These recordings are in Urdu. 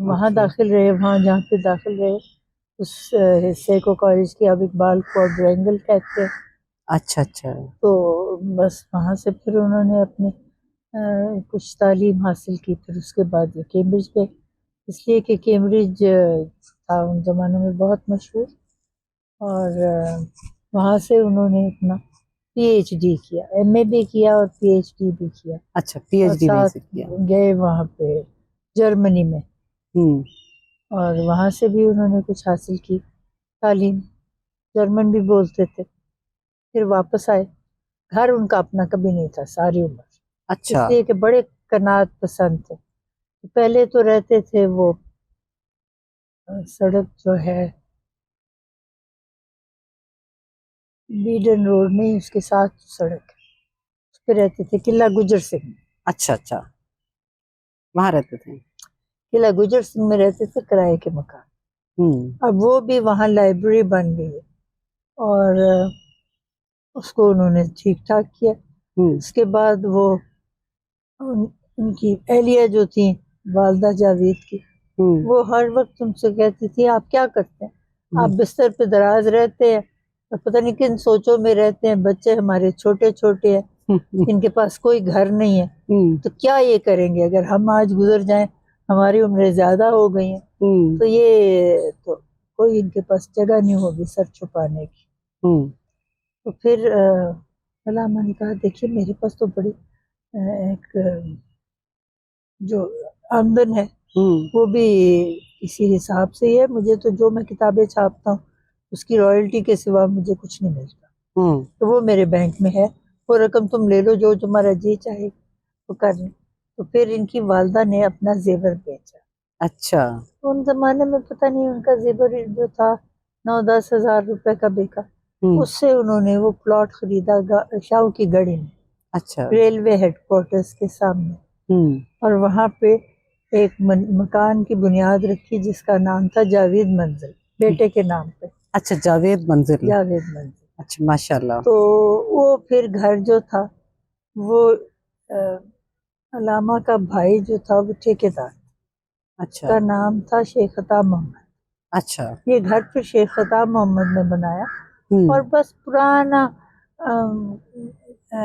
وہاں اوکے. داخل رہے. وہاں جہاں پہ داخل رہے اس حصے کو کالج کی اب اقبال کوڈرینگل کہتے ہیں. اچھا اچھا. تو بس وہاں سے پھر انہوں نے اپنے کچھ تعلیم حاصل کی. پھر اس کے بعد یہ کیمبرج گئے، اس لیے کہ کیمبرج تھا ان زمانوں میں بہت مشہور. اور وہاں سے انہوں نے اپنا پی ایچ ڈی کیا، ایم اے بھی کیا اور پی ایچ ڈی بھی کیا. اچھا پی اور ایچ ڈی وہیں ساتھ سے کیا. گئے وہاں پہ جرمنی میں، اور وہاں سے بھی انہوں نے کچھ حاصل کی تعلیم. جرمن بھی بولتے تھے. پھر واپس آئے. گھر ان کا اپنا کبھی نہیں تھا ساری عمر، اچھا. اس لیے کہ بڑے قناعت پسند تھے. پہلے تو رہتے تھے وہ سڑک جو ہے بیڈن روڈ نہیں، اس کے ساتھ سڑک ہے، اس پہ رہتے تھے قلعہ گجر سنگھ میں. اچھا اچھا وہاں رہتے تھے. قلعہ گجر سنگھ میں رہتے تھے کرائے کے مکان. اب وہ بھی وہاں لائبریری بن گئی ہے اور اس کو انہوں نے ٹھیک ٹھاک کیا. اس کے بعد وہ ان کی اہلیہ جو تھیں والدہ جاوید کی، وہ ہر وقت ان سے کہتی تھی آپ کیا کرتے ہیں، آپ بستر پہ دراز رہتے ہیں اور پتہ نہیں کن سوچوں میں رہتے ہیں. بچے ہمارے چھوٹے چھوٹے ہیں، ان کے پاس کوئی گھر نہیں ہے، تو کیا یہ کریں گے اگر ہم آج گزر جائیں، ہماری عمریں زیادہ ہو گئی ہیں تو یہ تو کوئی ان کے پاس جگہ نہیں ہوگی سر چھپانے کی. تو پھر علامہ نے کہا دیکھیے میرے پاس تو بڑی ایک جو آمدن ہے وہ بھی اسی حساب سے ہی ہے. مجھے تو جو میں کتابیں چھاپتا ہوں اس کی رائلٹی کے سوا مجھے کچھ نہیں ملتا، تو وہ میرے بینک میں ہے، وہ رقم تم لے لو جو تمہارا جی چاہے وہ کر لیں. تو پھر ان کی والدہ نے اپنا زیور بیچا. اچھا. ان زمانے میں پتہ نہیں ان کا زیور جو تھا 9-10 ہزار روپے کا بکا. اس سے انہوں نے وہ پلاٹ خریدا شاہو کی گڑھی میں، اچھا. ریلوے ہیڈ کوارٹرز کے سامنے. اور وہاں پہ ایک مکان کی بنیاد رکھی جس کا نام تھا جاوید منزل، بیٹے کے نام پہ. اچھا جاوید منزل. جاوید منزل. اچھا ماشاء اللہ. تو وہ پھر گھر جو تھا وہ علامہ کا بھائی جو تھا وہ ٹھیکیدار، اچھا. کا نام تھا شیخ عطا محمد. اچھا. یہ گھر پھر شیخ عطا محمد نے بنایا اور بس پرانا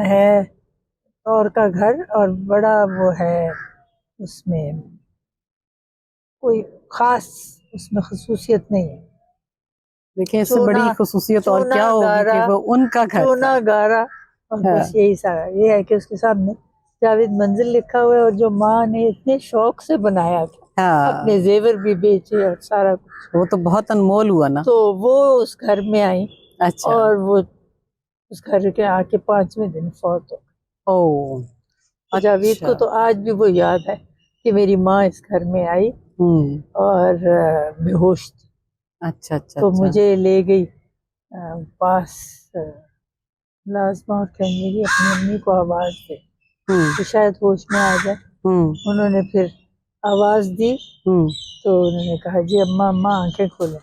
ہے اور کا گھر، اور بڑا وہ ہے، اس میں کوئی خاص اس میں خصوصیت نہیں ہے. دیکھیں اس سے بڑی خصوصیت اور کیا ہوگی کہ وہ ان کا گھر چونا تھا. گارا، اور بس یہی سارا یہ ہے کہ اس کے سامنے جاوید منزل لکھا ہوا ہے، اور جو ماں نے اتنے شوق سے بنایا تھا، اپنے زیور بھی بیچے اور سارا کچھ، وہ تو بہت انمول ہوا نا. تو وہ اس گھر میں آئی. اچھا. اور وہ اس گھر کے آ کے 5ویں دن فوت ہو گئی. جاوید کو تو آج بھی وہ یاد ہے کہ میری ماں اس گھر میں آئی اور بے ہوش تھی. اچھا اچھا. تو مجھے لے گئی پاس لازمہ اور کہنے لگی اپنی امی کو آواز دے کہ شاید ہوش میں آ جائے. انہوں نے پھر آواز دی تو انہوں نے کہا جی اماں اماں آنکھیں کھولیں.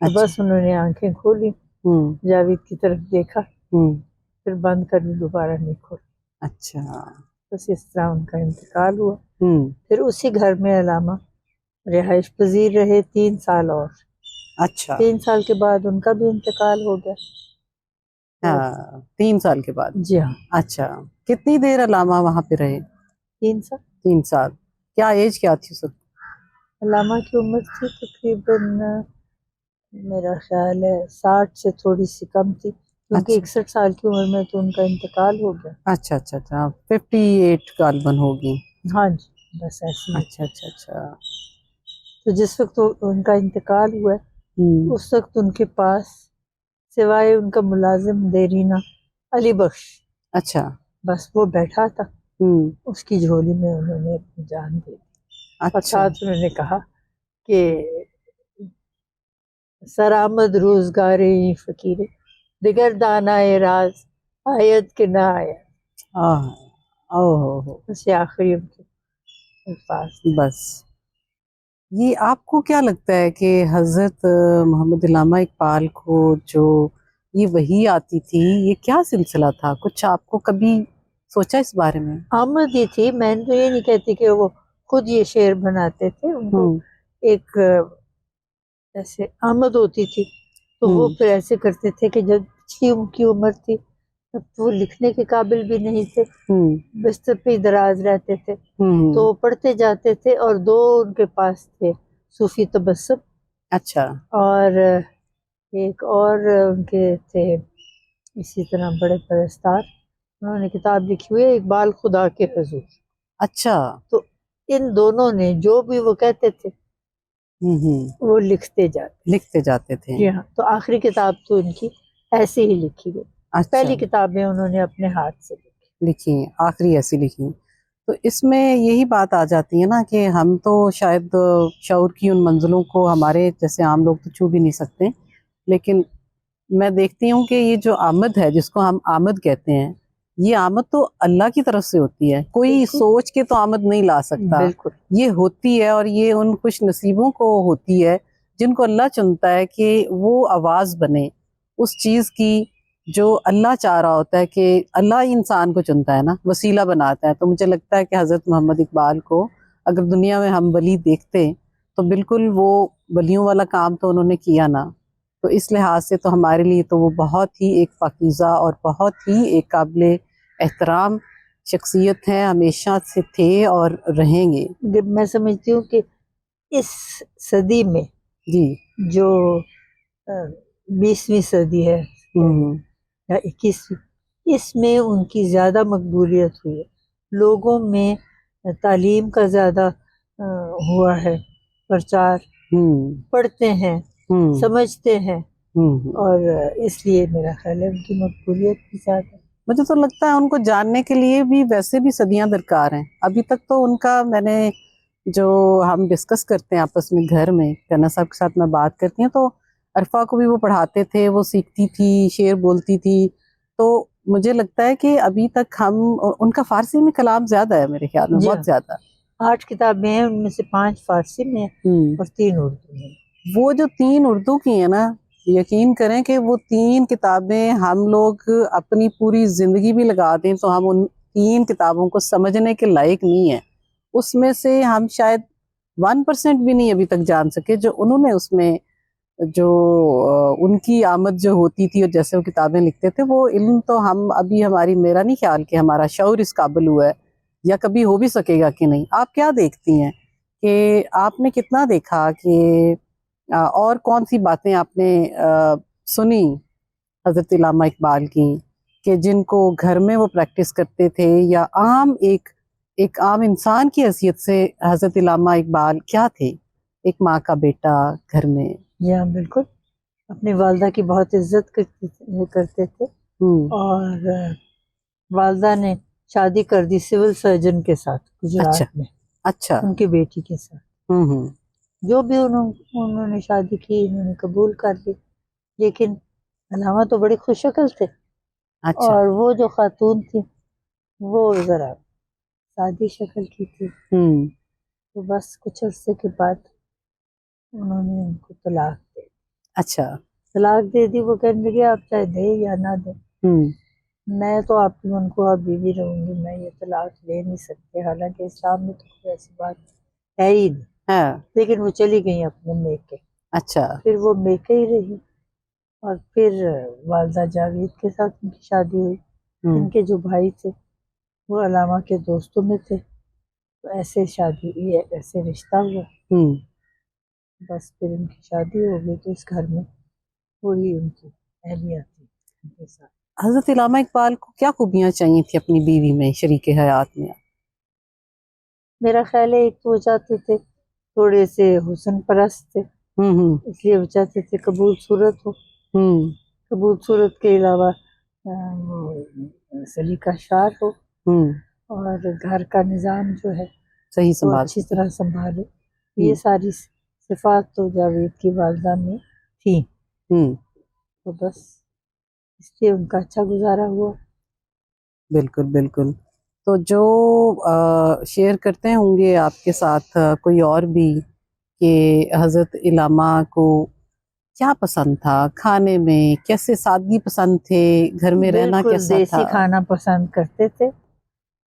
تو بس انہوں نے آنکھیں کھولی، جاوید کی طرف دیکھا، پھر بند کر لی، دوبارہ نہیں کھولی. اچھا. بس اس طرح ان کا انتقال ہوا. پھر اسی گھر میں علامہ رہائش پذیر رہے 3 سال اور. اچھا. 3 سال کے بعد ان کا بھی انتقال ہو گیا. ہاں 3 سال کے بعد. جی ہاں. اچھا کتنی دیر علامہ وہاں پہ رہے؟ 3 سال. 3 سال. کیا ایج کیا تھی اس وقت؟ علامہ کی عمر تھی تقریباً میرا خیال ہے 60 سے تھوڑی سی کم تھی، کیونکہ 61 سال کی عمر میں تو ان کا انتقال ہو گیا. اچھا اچھا اچھا 58 غالباً ہوگی. ہاں جی بس ایسی. اچھا اچھا اچھا. تو جس وقت ان کا انتقال ہوا اس وقت ان کے پاس سوائے ان کا ملازم دیرینہ علی بخش، اچھا بس وہ بیٹھا تھا. اس کی جھولی میں انہوں نے اپنی جان دے دی. اور ساتھ انہوں نے کہا کہ سرآمد روزگار فقیر دیگر دانائے راز آیت کے نہ آیا. بس یہ آخری ان کے الفاظ. بس یہ آپ کو کیا لگتا ہے کہ حضرت محمد علامہ اقبال کو جو یہ وحی آتی تھی یہ کیا سلسلہ تھا؟ کچھ آپ کو کبھی سوچا اس بارے میں؟ آمد ہی تھی. میں تو یہ نہیں کہتی کہ وہ خود یہ شعر بناتے تھے، ان کو ایک ایسے آمد ہوتی تھی تو وہ پھر ایسے کرتے تھے کہ جب ان کی عمر تھی تب تو وہ لکھنے کے قابل بھی نہیں تھے، بستر پہ ہی دراز رہتے تھے، تو وہ پڑھتے جاتے تھے. اور دو ان کے پاس تھے، صوفی تبسم اچھا. اور ایک اور ان کے تھے اسی طرح بڑے پرستار، انہوں نے کتاب لکھی ہوئی ہے اقبال خدا کے حضور. اچھا. تو ان دونوں نے جو بھی وہ کہتے تھے وہ لکھتے جاتے تھے. جی ہاں. تو آخری کتاب تو ان کی ایسے ہی لکھی گئی. اچھا. پہلی کتابیں انہوں نے اپنے ہاتھ سے لکھی، آخری ایسی لکھی. تو اس میں یہی بات آ جاتی ہے نا کہ ہم تو شاید شعور کی ان منزلوں کو ہمارے جیسے عام لوگ تو چھو بھی نہیں سکتے، لیکن میں دیکھتی ہوں کہ یہ جو آمد ہے جس کو ہم آمد کہتے ہیں، یہ آمد تو اللہ کی طرف سے ہوتی ہے. کوئی بالکل. سوچ کے تو آمد نہیں لا سکتا. بالکل یہ ہوتی ہے، اور یہ ان خوش نصیبوں کو ہوتی ہے جن کو اللہ چنتا ہے کہ وہ آواز بنے اس چیز کی جو اللہ چاہ رہا ہوتا ہے. کہ اللہ ہی انسان کو چنتا ہے نا، وسیلہ بناتا ہے. تو مجھے لگتا ہے کہ حضرت محمد اقبال کو اگر دنیا میں ہم ولی دیکھتے تو بالکل وہ ولیوں والا کام تو انہوں نے کیا نا. تو اس لحاظ سے تو ہمارے لیے تو وہ بہت ہی ایک پاکیزہ اور بہت ہی ایک قابل احترام شخصیت ہیں، ہمیشہ سے تھے اور رہیں گے. میں سمجھتی ہوں کہ اس صدی میں جی جو 20ویں صدی ہے یا 21ویں، اس میں ان کی زیادہ مقبولیت ہوئی ہے. لوگوں میں تعلیم کا زیادہ ہوا ہے پرچار، پڑھتے ہیں، سمجھتے ہیں، اور اس لیے میرا خیال ہے ان کی مقبولیت بھی زیادہ. مجھے تو لگتا ہے ان کو جاننے کے لیے بھی ویسے بھی صدیاں درکار ہیں. ابھی تک تو ان کا میں نے جو ہم ڈسکس کرتے ہیں آپس میں گھر میں، کہنا صاحب کے ساتھ میں بات کرتی ہوں، تو عرفا کو بھی وہ پڑھاتے تھے، وہ سیکھتی تھی، شعر بولتی تھی. تو مجھے لگتا ہے کہ ابھی تک ہم ان کا فارسی میں کلام زیادہ ہے میرے خیال میں، بہت زیادہ. 8 کتابیں ہیں، ان میں سے 5 فارسی میں اور 3 اردو میں. وہ جو 3 اردو کی ہیں نا، یقین کریں کہ وہ 3 کتابیں ہم لوگ اپنی پوری زندگی بھی لگا دیں تو ہم ان 3 کتابوں کو سمجھنے کے لائق نہیں ہیں. اس میں سے ہم شاید 1% بھی نہیں ابھی تک جان سکے جو انہوں نے اس میں جو ان کی آمد جو ہوتی تھی اور جیسے وہ کتابیں لکھتے تھے، وہ علم تو ہم ابھی میرا نہیں خیال کہ ہمارا شعور اس قابل ہوا ہے یا کبھی ہو بھی سکے گا کہ نہیں. آپ کیا دیکھتی ہیں کہ آپ نے کتنا دیکھا کہ اور کون سی باتیں آپ نے سنی حضرت علامہ اقبال کی کہ جن کو گھر میں وہ پریکٹس کرتے تھے، یا عام ایک عام انسان کی حیثیت سے حضرت علامہ اقبال کیا تھے، ایک ماں کا بیٹا گھر میں؟ جی ہاں بالکل. اپنی والدہ کی بہت عزت کرتے تھے، اور والدہ نے شادی کر دی سول سرجن کے ساتھ گجرات میں. اچھا. ان کی بیٹی کے ساتھ. جو بھی انہوں نے شادی کی انہوں نے قبول کر لی. لیکن علامہ تو بڑے خوش شکل تھے. اور وہ جو خاتون تھی وہ ذرا سادی شکل کی تھی. تو بس کچھ عرصے کے بعد انہوں نے ان کو طلاق دے. اچھا. طلاق دے دی. وہ کہنے لگے آپ چاہے دے یا نہ دے، میں تو آپ کی منقوہ بیوی رہوں گی، میں یہ طلاق لے نہیں سکتے. حالانکہ اسلام میں تو کوئی ایسی بات ہے ہی نہیں. لیکن وہ چلی گئی اپنے میکے. اچھا. پھر وہ میکے ہی رہی. اور پھر والدہ جاوید کے ساتھ ان کی شادی ہوئی. ان کے جو بھائی تھے وہ علامہ کے دوستوں میں تھے، تو ایسے شادی ہوئی، ایسے رشتہ ہوا. بس پھر ان کی شادی ہو گئی. تو اس گھر میں وہی ان کی اہلیہ تھی ان کے ساتھ. حضرت علامہ اقبال کو کیا خوبیاں چاہیے تھی اپنی بیوی میں، شریک حیات میں؟ میرا خیال ہے ایک تو وہ چاہتے تھے تھوڑے سے حسن پرست تھے، اس لیے وہ چاہتے تھے قبول صورت ہو. قبول صورت کے علاوہ سلیقہ شار ہو، اور گھر کا نظام جو ہے وہ اچھی طرح سنبھالے. یہ ساری صفات تو جاوید کی والدہ میں تھیں. تو بس اس لیے ان کا اچھا گزارا ہوا. بالکل بالکل. تو جو شیئر کرتے ہوں گے آپ کے ساتھ کوئی اور بھی کہ حضرت علامہ کو کیا پسند تھا کھانے میں، کیسے سادگی پسند تھے، گھر میں رہنا کیسا تھا؟ دیسی کھانا پسند کرتے تھے،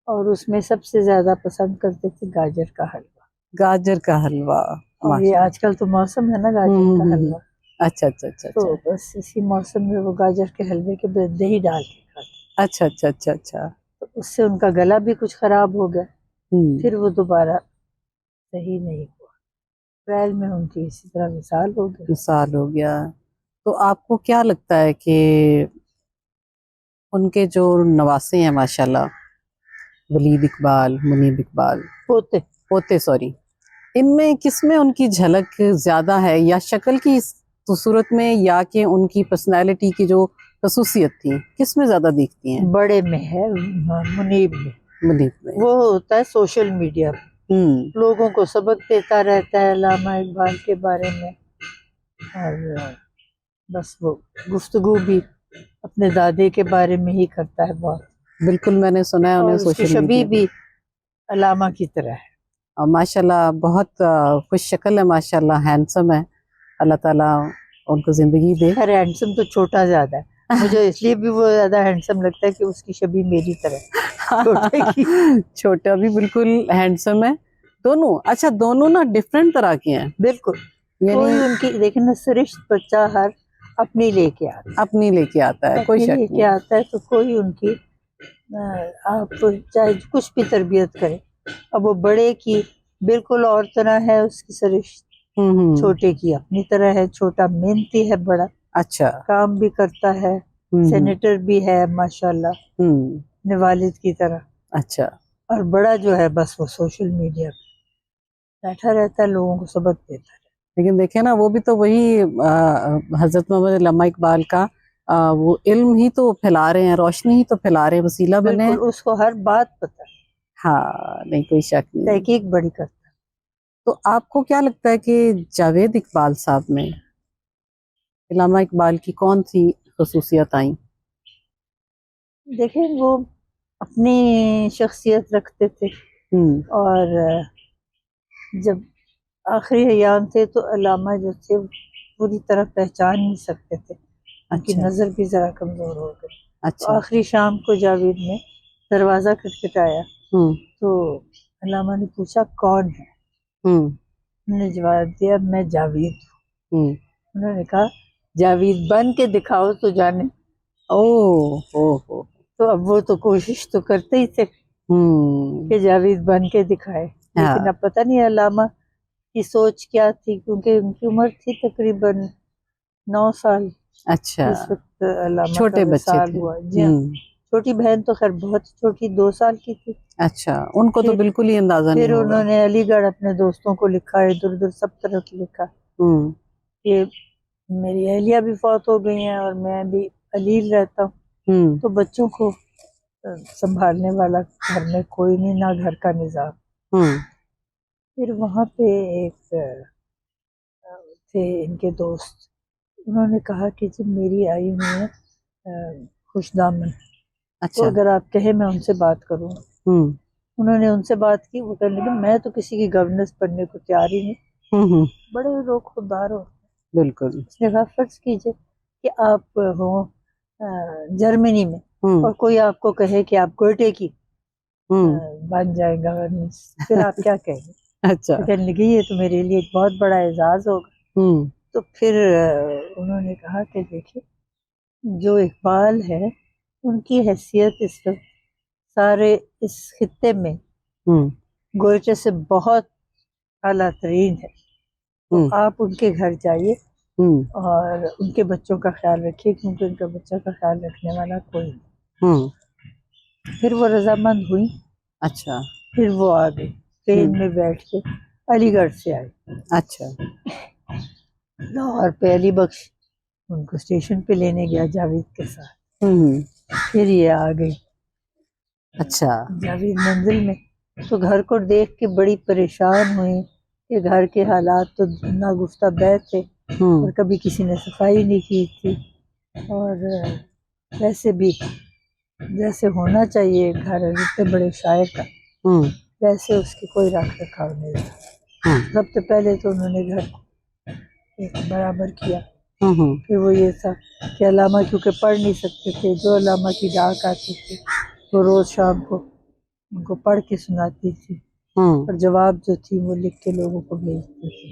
اور اس میں سب سے زیادہ پسند کرتے تھے گاجر کا حلوہ. گاجر کا حلوہ، اور یہ آج کل تو موسم ہے نا گاجر کا حلوہ، اچھا اچھا اچھا تو اچھا بس اسی موسم میں وہ گاجر کے حلوے کے بعد دہی ڈال کے کھاتے، اچھا اچھا اچھا اچھا تو اس سے ان کا گلا بھی کچھ خراب ہو گیا، ہوں پھر وہ دوبارہ صحیح نہیں ہوا، اپریل میں ان کی اسی طرح وصال ہو گئی۔ مثال ہو گیا. تو آپ کو کیا لگتا ہے کہ ان کے جو نواسے ہیں ماشاءاللہ، ولید اقبال، منیب اقبال، ہوتے پوتے سوری، ان میں کس میں ان کی جھلک زیادہ ہے، یا شکل کی صورت میں، یا کہ ان کی پرسنالٹی کی جو خصوصیت تھی، کس میں زیادہ دیکھتی ہیں؟ بڑے میں ہے، منیب میں منیب میں. وہ ہوتا ہے سوشل میڈیا پہ، لوگوں کو سبق دیتا رہتا ہے علامہ اقبال کے بارے میں، اور بس وہ گفتگو بھی اپنے دادے کے بارے میں ہی کرتا ہے بہت، بالکل میں نے سنا ہے انہیں اور اس کی سوشل شبیہ میڈیا بھی علامہ کی طرح ہے۔ اور ماشاءاللہ بہت خوش شکل ہے، ماشاءاللہ ہینڈسم ہے. اللہ تعالیٰ ان کو زندگی دے. خیر ہینڈسم تو چھوٹا زیادہ ہے، مجھے اس لیے بھی وہ زیادہ ہینڈسم لگتا ہے کہ اس کی شبیہ میری طرح ہے، چھوٹے کی۔ چھوٹا بھی بالکل ہینڈسم ہے دونوں. اچھا دونوں نا ڈفرینٹ طرح کے ہیں، بالکل، یعنی کوئی ان کی دیکھیں نا، سرشت بچہ ہر اپنی لے کے آتا ہے، اپنی لے کے آتا ہے، کوئی اپنی لے شک کے نہیں. آتا ہے، تو کوئی ان کی آپ چاہے کچھ بھی تربیت کرے، اب وہ بڑے کی بالکل اور طرح ہے اس کی سرشت، چھوٹے کی اپنی طرح ہے، چھوٹا محنتی ہے، بڑا اچھا کام بھی کرتا ہے، سینیٹر بھی ہے ماشاءاللہ اپنے والد کی طرح، اچھا. اور بڑا جو ہے بس وہ سوشل میڈیا پہ بیٹھا رہتا ہے، لوگوں کو سبق دیتا ہے۔ لیکن دیکھیں نا، وہ بھی تو وہی حضرت محمد علامہ اقبال کا وہ علم ہی تو پھیلا رہے ہیں، روشنی ہی تو پھیلا رہے ہیں، وسیلہ بنے ہیں. بالکل، اس کو ہر بات پتہ ہے، ہاں نہیں کوئی شک نہیں. تحقیق بڑی کرتا ہے۔ تو آپ کو کیا لگتا ہے کہ جاوید اقبال صاحب میں علامہ اقبال کی کون سی خصوصیت آئیں؟ دیکھیں وہ اپنی شخصیت رکھتے تھے، اور جب آخری ایام تھے تو علامہ جو تھے پوری طرح پہچان نہیں سکتے تھے، ان کی اچھا نظر بھی ذرا کمزور ہو گئی، تو اچھا. آخری شام کو جاوید نے دروازہ کھٹکھٹایا، تو علامہ نے پوچھا کون ہے، انہوں نے جواب دیا میں جاوید ہوں، انہوں نے کہا جاوید بن کے دکھاؤ تو جانے، تو اب وہ تو کوشش تو کرتے ہی تھے کہ جاوید بن کے دکھائے، لیکن اب پتہ نہیں علامہ کی سوچ کیا تھی، کیونکہ ان کی عمر تھی تقریباً 9 سال، اچھا جس وقت علامہ چھوٹے کا بچے وصال تھے. ہوا۔ جی ہاں، چھوٹی بہن تو خیر بہت چھوٹی 2 سال کی تھی۔ اچھا ان کو تو بالکل ہی اندازہ نہیں پھر ہوگا. انہوں نے علی گڑھ اپنے دوستوں کو لکھا، ادھر ادھر سب طرف لکھا کہ میری اہلیہ بھی فوت ہو گئی ہیں اور میں بھی علیل رہتا ہوں، تو بچوں کو سنبھالنے والا گھر میں کوئی نہیں، نہ گھر کا نظام۔ پھر وہاں پہ ایک تھے ان کے دوست، انہوں نے کہا کہ جب میری آئی ہوئی ہے خوش دامن، تو اگر آپ کہیں میں ان سے بات کروں، انہوں نے ان سے بات کی، وہ کہنے لگے میں تو کسی کی گورننس پڑھنے کو تیار ہی نہیں، بڑے لوگ خوددار ہو، بالکل. اس نے کہا فرض کیجئے کہ آپ ہوں جرمنی میں، اور کوئی آپ کو کہے کہ آپ کوئٹے کی بن جائیں گورننس، پھر آپ کیا کہیں گے؟ اچھا تو کہنے لگی یہ تو میرے لیے ایک بہت بڑا اعزاز ہوگا۔ تو پھر انہوں نے کہا کہ دیکھیں جو اقبال ہے ان کی حیثیت اس وقت سارے اس خطے میں گوئچے سے بہت اعلیٰ ترین ہے، تو آپ ان کے گھر جائیے اور ان کے بچوں کا خیال رکھیے، کیونکہ ان کا بچہ کا خیال رکھنے والا کوئی نہیں۔ پھر وہ رضامند ہوئی، اچھا پھر وہ آ گئی ٹرین میں بیٹھ کے، علی گڑھ سے آئی، اچھا لاہور پہ علی بخش ان کو اسٹیشن پہ لینے گیا جاوید کے ساتھ، پھر یہ آ گئی اچھا جاوید منزل میں، تو گھر کو دیکھ کے بڑی پریشان ہوئی کہ گھر کے حالات تو ناگفتہ بہ تھے، اور کبھی کسی نے صفائی نہیں کی تھی، اور ویسے بھی جیسے ہونا چاہیے گھر اتنے بڑے شاعر کا، ویسے اس کی کوئی رکھ رکھاؤ نہیں تھا۔ سب سے پہلے تو انہوں نے گھر کو ایک برابر کیا، پھر وہ یہ تھا کہ علامہ کیونکہ پڑھ نہیں سکتے تھے، جو علامہ کی ڈاک آتی تھی وہ روز شام کو ان کو پڑھ کے سناتی تھی، اور جواب جو تھی وہ لکھ کے لوگوں کو بھیجتی تھی۔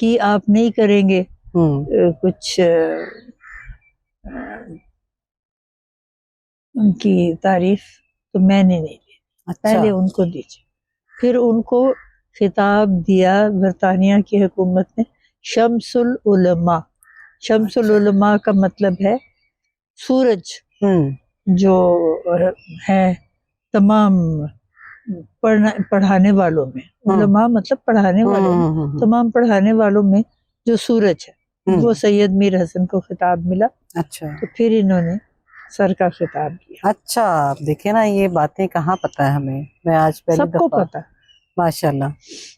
کہ آپ نہیں کریں گے کچھ ان کی تعریف تو میں نے نہیں دی. پہلے ان کو دیجیے. پھر ان کو خطاب دیا برطانیہ کی حکومت نے شمس العلماء. شمس العلماء کا مطلب ہے سورج جو ہے تمام پڑھانے والوں میں. علماء مطلب پڑھانے والوں، تمام پڑھانے والوں میں جو سورج ہے. وہ سید میر حسن کو خطاب ملا. اچھا. تو پھر انہوں نے سر کا خطاب کیا. اچھا آپ دیکھیں نا یہ باتیں کہاں پتہ ہے ہمیں. میں آج پہلی سب کو دفعہ پتا. ماشاءاللہ.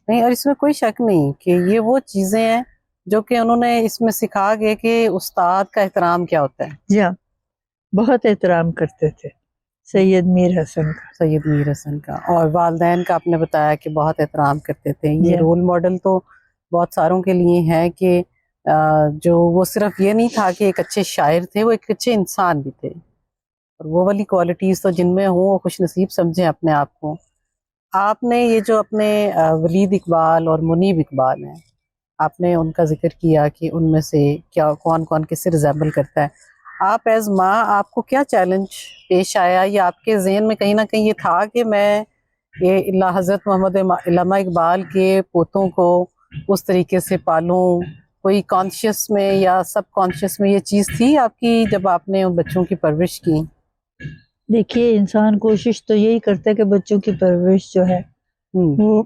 نہیں اور اس میں کوئی شک نہیں کہ یہ وہ چیزیں ہیں جو کہ انہوں نے اس میں سکھا گئے کہ استاد کا احترام کیا ہوتا ہے. جی ہاں بہت احترام کرتے تھے سید میر حسن کا. سید میر حسن کا اور والدین کا آپ نے بتایا کہ بہت احترام کرتے تھے. یہ جی. رول ماڈل تو بہت ساروں کے لیے ہے کہ جو وہ صرف یہ نہیں تھا کہ ایک اچھے شاعر تھے، وہ ایک اچھے انسان بھی تھے. اور وہ والی کوالٹیز تو جن میں ہوں وہ خوش نصیب سمجھیں اپنے آپ کو. آپ نے یہ جو اپنے ولید اقبال اور منیب اقبال ہیں، آپ نے ان کا ذکر کیا کہ ان میں سے کیا کون کون کس سے ریزیبل کرتا ہے. آپ ایز ماں آپ کو کیا چیلنج پیش آیا یا آپ کے ذہن میں کہیں نہ کہیں یہ تھا کہ میں یہ حضرت محمد علامہ اقبال کے پوتوں کو اس طریقے سے پالوں؟ کوئی کانشیس میں یا سب کانشیس میں یہ چیز تھی آپ کی جب آپ نے ان بچوں کی پرورش کی؟ دیکھیے انسان کوشش تو یہی کرتا ہے کہ بچوں کی پرورش جو ہے وہ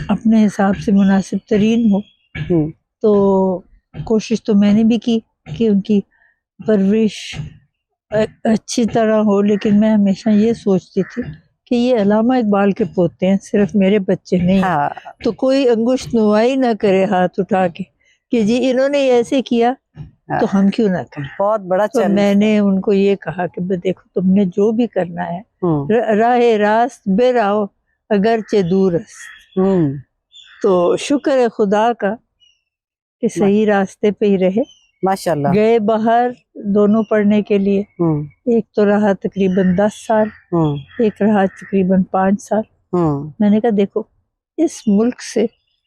اپنے حساب سے مناسب ترین ہو. تو کوشش تو میں نے بھی کی کہ ان کی پرورش اچھی طرح ہو، لیکن میں ہمیشہ یہ سوچتی تھی کہ یہ علامہ اقبال کے پوتے ہیں، صرف میرے بچے نہیں. تو کوئی انگشت نمائی نہ کرے ہاتھ اٹھا کے کہ جی انہوں نے ایسے کیا تو ہم کیوں نہ کریں. بہت بڑا تو میں نے ان کو یہ کہا کہ دیکھو تم نے جو بھی کرنا ہے راہ راست بے راہو اگرچہ دور است. تو شکر ہے خدا کا کہ صحیح راستے پہ ہی رہے. ماشاءاللہ. گئے باہر دونوں پڑھنے کے لیے. ایک تو رہا تقریباً 10 سال، ایک رہا تقریباً 5 سال. میں نے کہا دیکھو اس ملک سے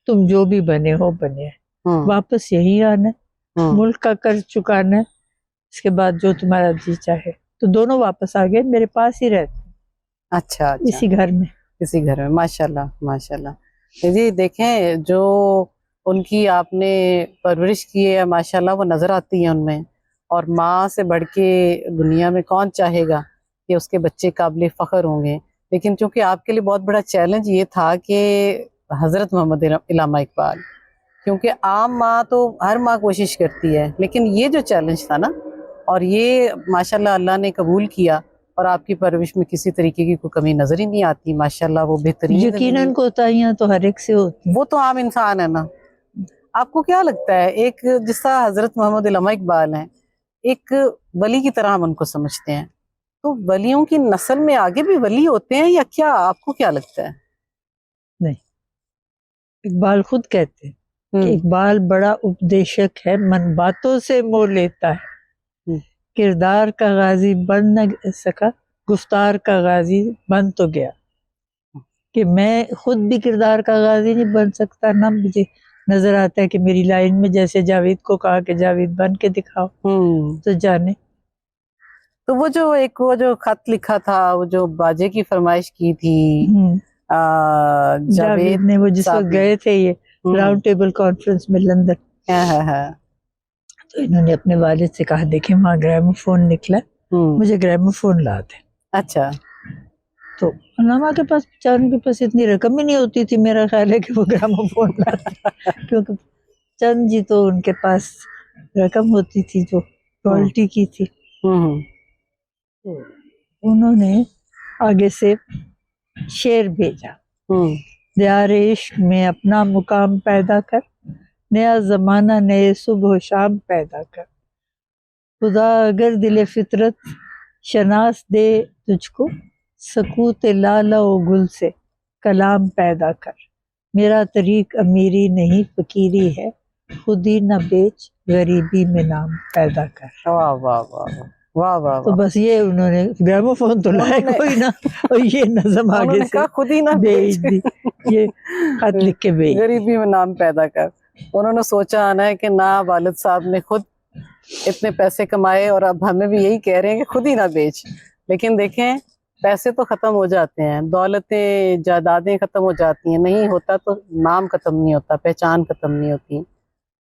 تم جو بھی بنے ہو بنے، واپس یہی آنا ہے، ملک کا قرض چکانا ہے، اس کے بعد جو تمہارا جی چاہے. تو دونوں واپس آ گئے، میرے پاس ہی رہتے. اچھا اسی گھر میں. اسی گھر میں. ماشاءاللہ ماشاءاللہ. جی دیکھیں جو ان کی آپ نے پرورش کی ہے ماشاءاللہ وہ نظر آتی ہے ان میں. اور ماں سے بڑھ کے دنیا میں کون چاہے گا کہ اس کے بچے قابل فخر ہوں گے. لیکن چونکہ آپ کے لیے بہت بڑا چیلنج یہ تھا کہ حضرت محمد علامہ اقبال، کیونکہ عام ماں تو ہر ماں کوشش کرتی ہے، لیکن یہ جو چیلنج تھا نا، اور یہ ماشاءاللہ اللہ نے قبول کیا اور آپ کی پرورش میں کسی طریقے کی کوئی کمی نظر ہی نہیں آتی. ماشاءاللہ وہ بہترین. یقیناً کوتاہیاں تو ہر ایک سے ہوتی، وہ تو عام انسان ہے نا. آپ کو کیا لگتا ہے ایک جس طرح حضرت محمد علامہ اقبال ہیں ایک ولی کی طرح ہم ان کو سمجھتے ہیں، تو ولیوں کی نسل میں آگے بھی ولی ہوتے ہیں یا کیا؟ آپ کو کیا لگتا ہے؟ نہیں، اقبال خود کہتے ہیں کہ اقبال بڑا اپدیشک ہے، من باتوں سے موہ لیتا ہے، کردار کا غازی بن نہ سکا، گفتار کا غازی بن تو گیا. کہ میں خود بھی کردار کا غازی نہیں بن سکتا، نہ مجھے نظر آتا ہے کہ میری لائن میں جیسے جاوید کو کہا کہ جاوید بن کے دکھاؤ تو جانے. تو وہ جو خط لکھا تھا، وہ جو باجے کی فرمائش کی تھی جاوید نے، وہ جس وقت گئے تھے یہ راؤنڈ ٹیبل کانفرنس میں لندن، تو انہوں نے اپنے والد سے کہا دیکھیں وہاں گراموفون نکلا، مجھے گراموفون لا دیں. اچھا. تو علامہ کے پاس بیچاروں کے پاس اتنی رقم ہی نہیں ہوتی تھی، میرا خیال ہے کہ وہ گراموفون لاتے، کیونکہ چند جی تو ان کے پاس رقم ہوتی تھی جو کوالٹی کی تھی. انہوں نے آگے سے شعر بھیجا، دیار عشق میں اپنا مقام پیدا کر، نیا زمانہ نئے صبح و شام پیدا کر، خدا اگر دل فطرت شناس دے تجھ کو، سکوت لالا و گل سے کلام پیدا کر، میرا طریق امیری نہیں فقیری ہے، خود ہی نہ بیچ غریبی میں نام پیدا کر. واہ واہ واہ واہ واہ. تو بس یہ انہوں نے گراموفون تو لائے کوئی نہ، اور یہ نظم آگے سے خود ہی نہ بھیج دی، یہ خط لکھ کے بھیج، غریبی میں نام پیدا کر. انہوں نے سوچا آنا ہے کہ نہ والد صاحب نے خود اتنے پیسے کمائے اور اب ہمیں بھی یہی کہہ رہے ہیں کہ خود ہی نہ بیچ. لیکن دیکھیں پیسے تو ختم ہو جاتے ہیں, دولتیں جائیدادیں ختم ہو جاتی ہیں, نہیں ہوتا تو نام ختم نہیں ہوتا, پہچان ختم نہیں ہوتی.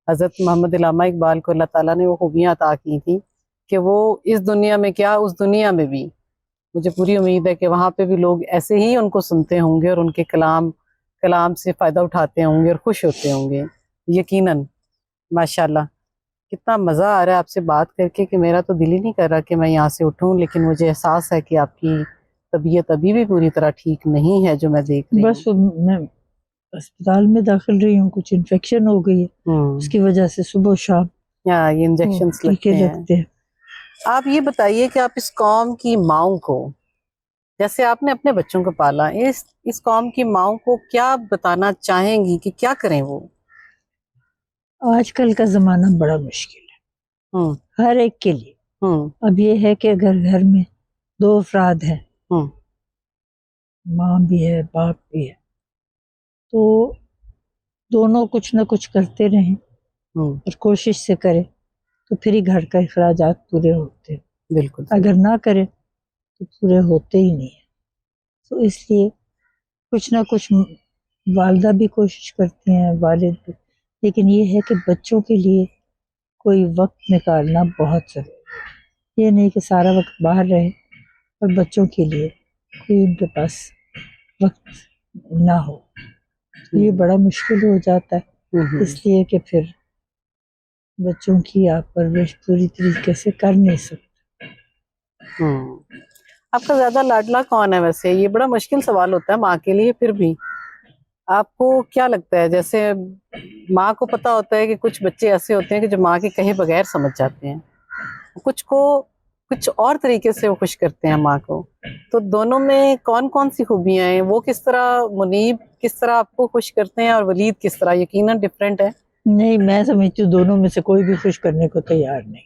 حضرت محمد علامہ اقبال کو اللہ تعالیٰ نے وہ خوبیاں عطا کی تھیں کہ وہ اس دنیا میں کیا اس دنیا میں بھی, مجھے پوری امید ہے کہ وہاں پہ بھی لوگ ایسے ہی ان کو سنتے ہوں گے اور ان کے کلام سے فائدہ اٹھاتے ہوں گے اور خوش ہوتے ہوں گے یقیناً. ماشاءاللہ کتنا مزہ آ رہا ہے آپ سے بات کر کے کہ میرا تو دل ہی نہیں کر رہا کہ میں یہاں سے اٹھوں, لیکن مجھے احساس ہے کہ آپ کی طبیعت ابھی بھی پوری طرح ٹھیک نہیں ہے جو میں دیکھ رہی بس میں اسپتال میں داخل رہی ہوں, کچھ انفیکشن ہو گئی ہے ہوں. اس کی وجہ سے صبح و شام یہ انجیکشنز ٹیکے لگتے ہیں. لگتے ہیں. آپ یہ بتائیے کہ آپ اس قوم کی ماؤں کو, جیسے آپ نے اپنے بچوں کو پالا, اس قوم کی ماؤں کو کیا بتانا چاہیں گی کہ کیا کریں وہ؟ آج کل کا زمانہ بڑا مشکل ہے ہوں ہر ایک کے لیے. ہوں اب یہ ہے کہ اگر گھر میں 2 افراد ہیں, ہوں ماں بھی ہے باپ بھی ہے, تو دونوں کچھ نہ کچھ کرتے رہیں ہوں اور کوشش سے کرے تو پھر ہی گھر کا اخراجات پورے ہوتے ہیں. بالکل. اگر نہ کرے تو پورے ہوتے ہی نہیں ہیں. تو اس لیے کچھ نہ کچھ والدہ بھی کوشش کرتی ہیں, والد بھی, لیکن یہ ہے کہ بچوں کے لیے کوئی وقت نکالنا بہت ضروری ہے. یہ نہیں کہ سارا وقت باہر رہے اور بچوں کے لیے کوئی ان کے پاس وقت نہ ہو. یہ بڑا مشکل ہو جاتا ہے, اس لیے کہ پھر بچوں کی آپ پرورش پوری طریقے سے کر نہیں سکتے. آپ کا زیادہ لاڈلا کون ہے ویسے؟ یہ بڑا مشکل سوال ہوتا ہے ماں کے لیے. پھر بھی آپ کو کیا لگتا ہے, جیسے ماں کو پتا ہوتا ہے کہ کچھ بچے ایسے ہوتے ہیں کہ جو ماں کے کہے بغیر سمجھ جاتے ہیں, کچھ کو کچھ اور طریقے سے وہ خوش کرتے ہیں ماں کو, تو دونوں میں کون کون سی خوبیاں ہیں؟ وہ کس طرح, منیب کس طرح آپ کو خوش کرتے ہیں اور ولید کس طرح؟ یقیناً ڈفرینٹ ہے. نہیں, میں سمجھتی ہوں دونوں میں سے کوئی بھی خوش کرنے کو تیار نہیں.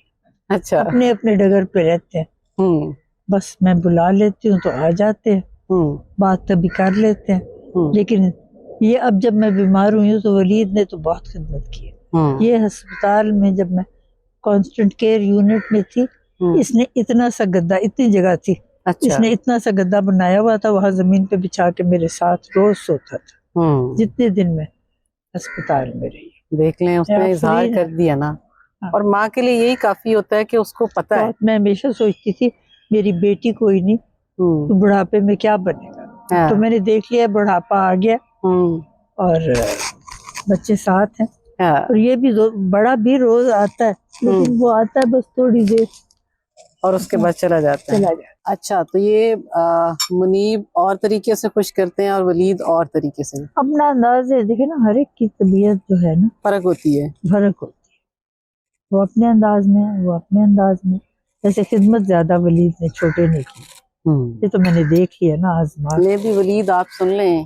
اچھا. اپنے اپنے ڈگر پہ رہتے ہیں. ہوں بس میں بلا لیتی ہوں تو آ جاتے ہیں, ہوں بات کبھی کر لیتے ہیں. لیکن یہ اب جب میں بیمار ہوئی ہوں تو ولید نے تو بہت خدمت کی. یہ ہسپتال میں جب میں کانسٹنٹ کیئر یونٹ میں تھی, اس نے اتنا سا گدا, اتنی جگہ تھی, اس نے اتنا سا گدا بنایا ہوا تھا, وہاں زمین پہ بچھا کے میرے ساتھ روز سوتا تھا جتنے دن میں ہسپتال میں رہی. دیکھ لیں, اس نے اظہار کر دیا نا. اور ماں کے لیے یہی کافی ہوتا ہے کہ اس کو پتہ ہے. میں ہمیشہ سوچتی تھی میری بیٹی کوئی نہیں, تو بڑھاپے میں کیا بنے گا. تو میں نے دیکھ لیا بڑھاپا آ گیا اور بچے ساتھ ہیں, اور یہ بھی بڑا بھی روز آتا ہے, لیکن وہ آتا ہے بس تھوڑی دیر اور اس کے بعد چلا جاتا ہے. اچھا, تو یہ منیب اور طریقے سے خوش کرتے ہیں اور ولید اور طریقے سے. اپنا انداز ہے, دیکھیں نا ہر ایک کی طبیعت جو ہے نا فرق ہوتی ہے. فرق ہوتی ہے. وہ اپنے انداز میں, وہ اپنے انداز میں. جیسے خدمت زیادہ ولید نے چھوٹے نے کی, یہ تو میں نے دیکھ لیا نا آزما. میں بھی ولید, آپ سن لیں,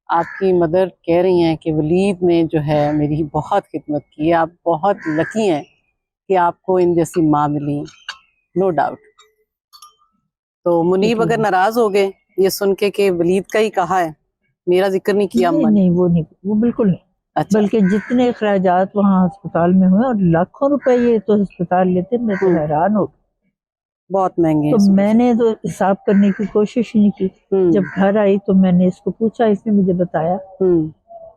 آپ کی مدر کہہ رہی ہیں کہ ولید نے جو ہے میری بہت خدمت کی ہے. آپ بہت لکی ہیں کہ آپ کو ان جیسی ماں ملی, نو ڈاؤٹ. تو منیب اگر ناراض ہو گئے یہ سن کے کہ ولید کا ہی کہا ہے, میرا ذکر نہیں کیا اماں نے؟ نہیں, وہ نہیں, وہ بالکل نہیں. اچھا. بلکہ جتنے اخراجات وہاں ہسپتال میں ہوئے, اور لاکھوں روپے یہ تو ہسپتال لیتے, میں تو حیران ہو. بہت مہنگے. تو میں نے تو حساب کرنے کی کوشش ہی نہیں کی. جب گھر آئی تو میں نے اس کو پوچھا, اس نے مجھے بتایا,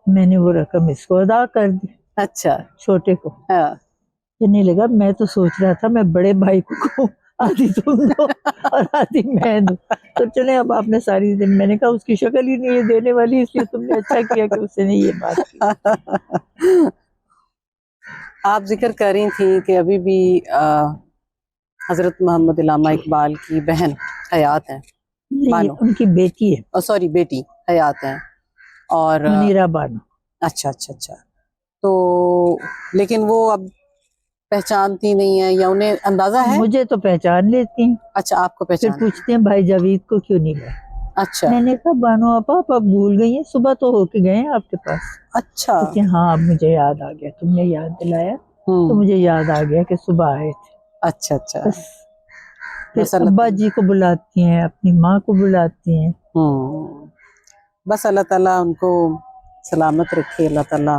میں نے وہ رقم اس کو ادا کر دی. اچھا. چھوٹے کو نہیں لگا, میں تو سوچ رہا تھا میں بڑے بھائی کو آدھی تم دو اور آدھی میں دوں. تو چلے اب آپ نے ساری دن, میں نے کہا اس کی شکل ہی نہیں ہے دینے والی, اس لیے تم نے اچھا کیا کہ اس نے یہ بات کی. آپ ذکر کر رہی تھیں کہ ابھی بھی حضرت محمد علامہ اقبال کی بہن حیات ہیں, بانو, ان کی بیٹی ہے, سوری بیٹی حیات ہیں, اور منیرہ بانو. اچھا اچھا اچھا. تو لیکن وہ اب پہچانتی نہیں ہے یا انہیں اندازہ ہے؟ مجھے تو پہچان لیتی ہیں. اچھا, آپ کو پھر پہچان. پوچھتے ہیں بھائی جاوید کو کیوں نہیں گئے. اچھا. میں نے کہا بانو آپا آپ بھول گئی ہیں, صبح تو ہو کے گئے ہیں آپ کے پاس. اچھا. لیکن ہاں اب مجھے یاد آ گیا, تم نے یاد دلایا تو مجھے یاد آ گیا کہ صبح آئے تھے. اچھا اچھا. بس ابا جی کو بلاتی ہیں, اپنی ماں کو بلاتی ہیں. بس اللہ تعالیٰ ان کو سلامت رکھے, اللہ تعالیٰ